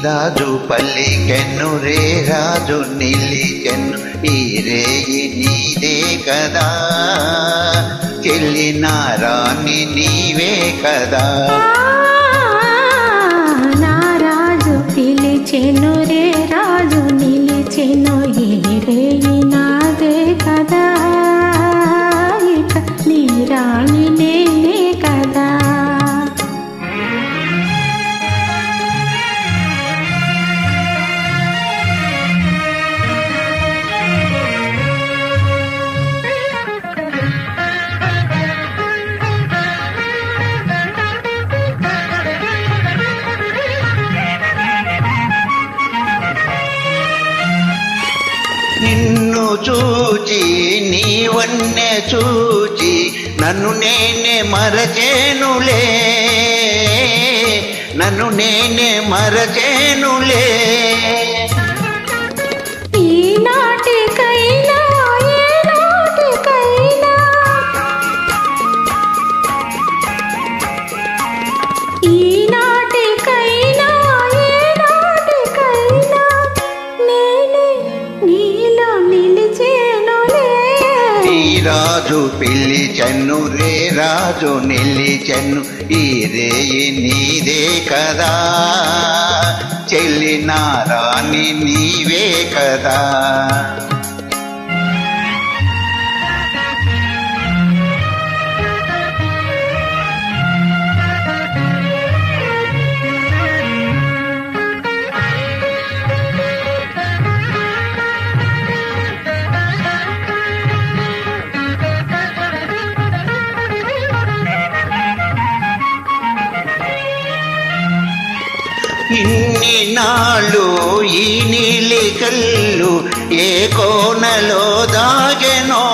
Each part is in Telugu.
రాజు పల్లికెన్ను రే రాజు నిలిచెన్ను ఈ రేయి నీదే కదా చెల్లిన రాణి నీవే కదా నా రాజు పిలిచెను రే రాజు నిలిచెను ఈ రేయి నాదే కదా ఇక నీ రాణి నేనే కదా నిన్ను చూచి నీ వన్నె చూచి నన్ను నేనే మరచేనులే నన్ను నేనే మరచేనులే ఈనాటికైనా ఏనాటికైనా ఈనాటికైనా ఏనాటికైనా నేనే నీలో నిలిచేనులే ఈ రాజు పిలిచెన్ను రే రాజు నిలిచెన్ను ఈ రేయి నీదే కదా చెల్లిన రాణి నీవే కదా ఇన్ని నాళ్ళు ఈ నీలి కళ్ళు ఏ కోనలో దాగెనో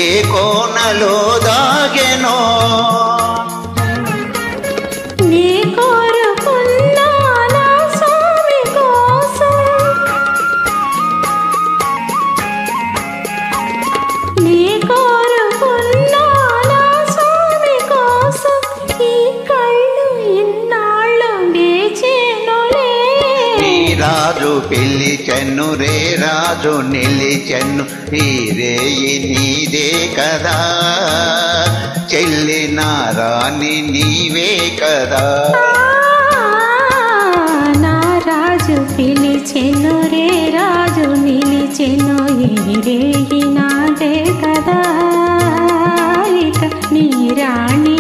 ఏ కోనలో దాగెనో నీ కోరుకున్నా నా స్వామి కోసం నీ కోరుకున్నా నా స్వామి కోసం ఈ కళ్ళు ఇన్నాళ్ళు వేచేనులే ఈ రాజు పిలిచెన్ను రే రాజు నిలిచెన్ను ఈ రేయి నీదే కదా చెల్లిన రాణి నీవే కదా నా రాజు పిలిచెను రే రాజు నిలిచెను ఈ రేయి నాదే కదా ఇక నీ రాణి